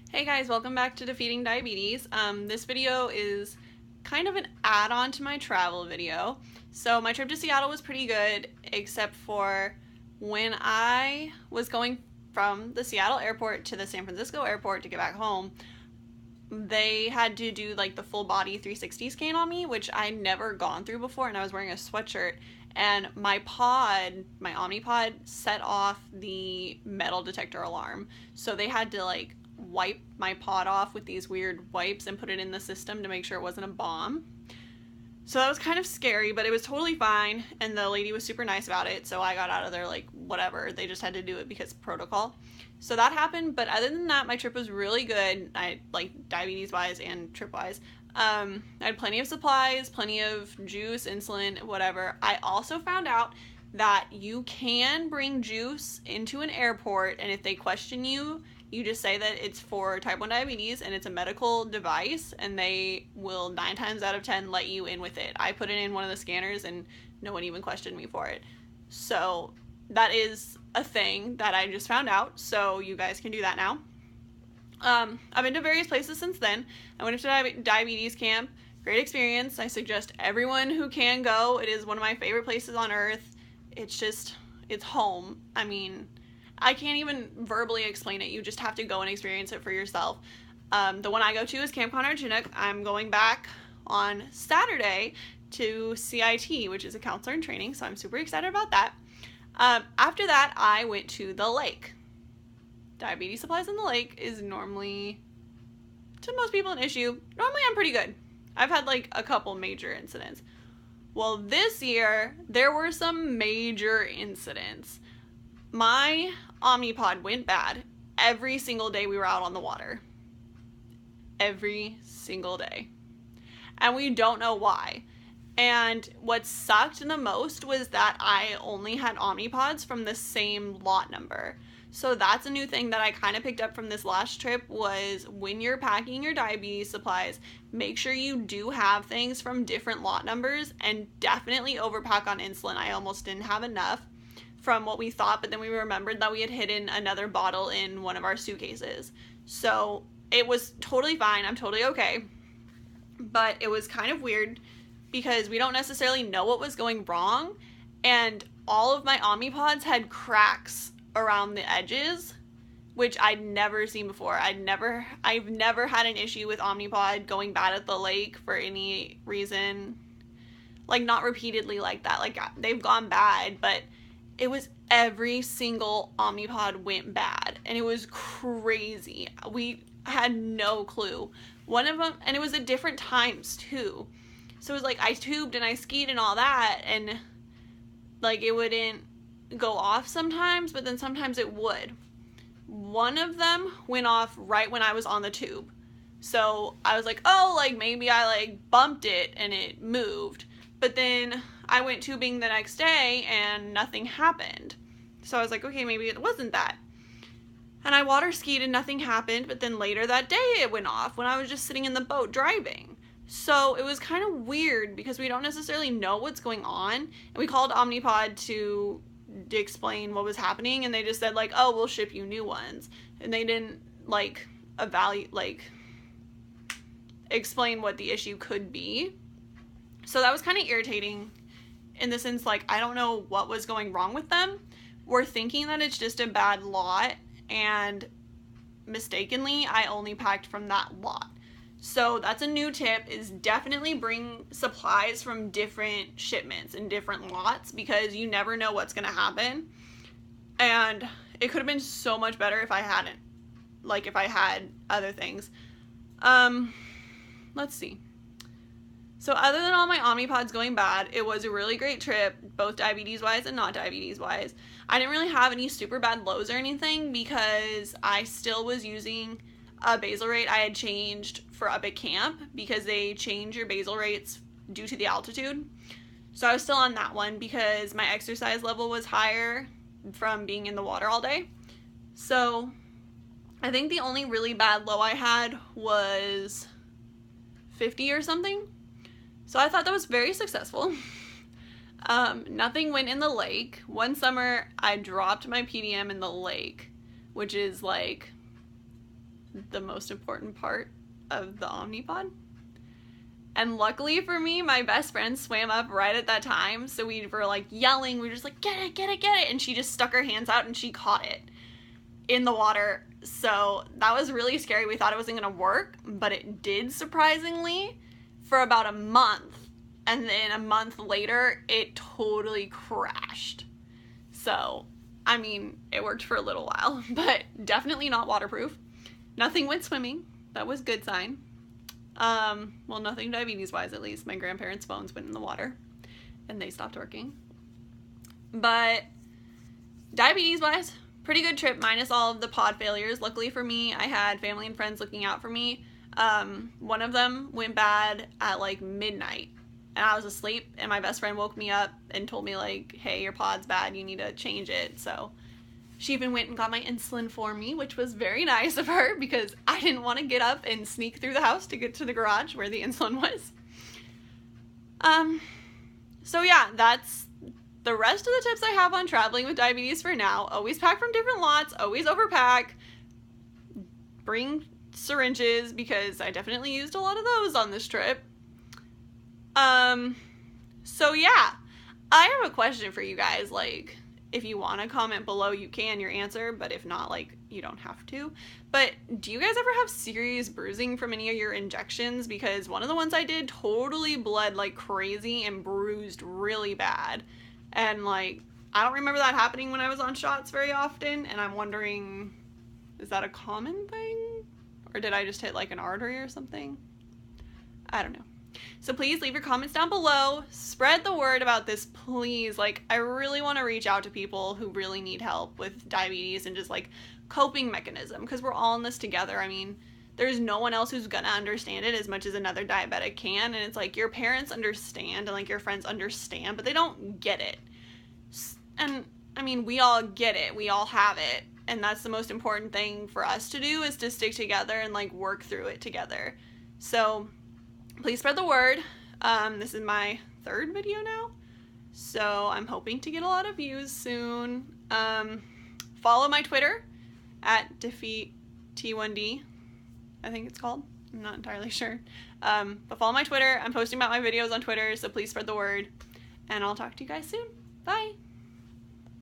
Hey guys, welcome back to Defeating Diabetes. This video is kind of an add-on to my travel video. So my trip to Seattle was pretty good, except for when I was going from the Seattle airport to the San Francisco airport to get back home, they had to do like the full body 360 scan on me, which I'd never gone through before, and I was wearing a sweatshirt, and my Omnipod set off the metal detector alarm. So they had to like wipe my pod off with these weird wipes and put it in the system to make sure it wasn't a bomb. So that was kind of scary, but it was totally fine, and the lady was super nice about it, so I got out of there like whatever. They just had to do it because protocol. So that happened, but other than that, my trip was really good. I like diabetes wise and trip wise. I had plenty of supplies, plenty of juice, insulin, whatever. I also found out that you can bring juice into an airport, and if they question you, you just say that it's for type 1 diabetes and it's a medical device, and they will 9 times out of 10 let you in with it. I put it in one of the scanners and no one even questioned me for it. So that is a thing that I just found out, so you guys can do that now. I've been to various places since then. I went to diabetes camp. Great experience. I suggest everyone who can go. It is one of my favorite places on earth. It's home. I mean, I can't even verbally explain it. You just have to go and experience it for yourself. The one I go to is Camp Connor Chinook. I'm going back on Saturday to CIT, which is a counselor in training, so I'm super excited about that. After that, I went to the lake. Diabetes supplies in the lake is normally, to most people, an issue. Normally, I'm pretty good. I've had like a couple major incidents. Well, this year, there were some major incidents. My Omnipod went bad every single day we were out on the water. Every single day. And we don't know why. And what sucked the most was that I only had Omnipods from the same lot number. So that's a new thing that I kind of picked up from this last trip, was when you're packing your diabetes supplies, make sure you do have things from different lot numbers, and definitely overpack on insulin. I almost didn't have enough from what we thought, but then we remembered that we had hidden another bottle in one of our suitcases. So it was totally fine. I'm totally okay. But it was kind of weird because we don't necessarily know what was going wrong, and all of my Omnipods had cracks around the edges, which I'd never seen before. I've never had an issue with Omnipod going bad at the lake for any reason. Like, not repeatedly like that. Like, they've gone bad, but it was every single Omnipod went bad, and it was crazy. We had no clue. One of them, and it was at different times too. So it was like I tubed and I skied and all that, and like it wouldn't go off sometimes, but then sometimes it would. One of them went off right when I was on the tube. So I was like, oh, like maybe I like bumped it and it moved. But then I went tubing the next day and nothing happened. So I was like, okay, maybe it wasn't that. And I water skied and nothing happened, but then later that day it went off when I was just sitting in the boat driving. So it was kind of weird because we don't necessarily know what's going on. And we called Omnipod to explain what was happening, and they just said like, oh, we'll ship you new ones. And they didn't like explain what the issue could be. So that was kind of irritating in the sense, like, I don't know what was going wrong with them. We're thinking that it's just a bad lot, and mistakenly, I only packed from that lot. So that's a new tip, is definitely bring supplies from different shipments and different lots, because you never know what's going to happen. And it could have been so much better if I hadn't. Like, if I had other things. Let's see. So other than all my Omnipods going bad, it was a really great trip, both diabetes-wise and not diabetes-wise. I didn't really have any super bad lows or anything because I still was using a basal rate I had changed for up at camp, because they change your basal rates due to the altitude. So I was still on that one because my exercise level was higher from being in the water all day. So I think the only really bad low I had was 50 or something. So I thought that was very successful. Nothing went in the lake. One summer I dropped my PDM in the lake, which is like the most important part of the Omnipod. And luckily for me, my best friend swam up right at that time, so we were like yelling, we were just like, get it, get it, get it, and she just stuck her hands out and she caught it in the water. So that was really scary. We thought it wasn't gonna work, but it did, surprisingly, for about a month. And then a month later, it totally crashed. So, I mean, it worked for a little while, but definitely not waterproof. Nothing went swimming. That was a good sign. Well, nothing diabetes-wise, at least. My grandparents' phones went in the water, and they stopped working. But diabetes-wise, pretty good trip, minus all of the pod failures. Luckily for me, I had family and friends looking out for me. One of them went bad at like midnight, and I was asleep, and my best friend woke me up and told me like, hey, your pod's bad, you need to change it. So she even went and got my insulin for me, which was very nice of her because I didn't want to get up and sneak through the house to get to the garage where the insulin was. So yeah, that's the rest of the tips I have on traveling with diabetes for now. Always pack from different lots, always overpack, bring syringes because I definitely used a lot of those on this trip. So yeah, I have a question for you guys. Like, if you want to comment below, you can, your answer, but if not, like, you don't have to. But do you guys ever have serious bruising from any of your injections? Because one of the ones I did totally bled like crazy and bruised really bad. And like, I don't remember that happening when I was on shots very often, and I'm wondering, is that a common thing? Or did I just hit like an artery or something? I don't know. So please leave your comments down below. Spread the word about this, please. Like, I really want to reach out to people who really need help with diabetes and just like coping mechanism, because we're all in this together. I mean, there's no one else who's gonna understand it as much as another diabetic can, and it's like your parents understand and like your friends understand, but they don't get it. And I mean, we all get it, we all have it, and that's the most important thing for us to do, is to stick together and like work through it together. So please spread the word. This is my 3rd video now, so I'm hoping to get a lot of views soon. Follow my Twitter at DefeatT1D, I think it's called. I'm not entirely sure. But follow my Twitter. I'm posting about my videos on Twitter, so please spread the word. And I'll talk to you guys soon. Bye!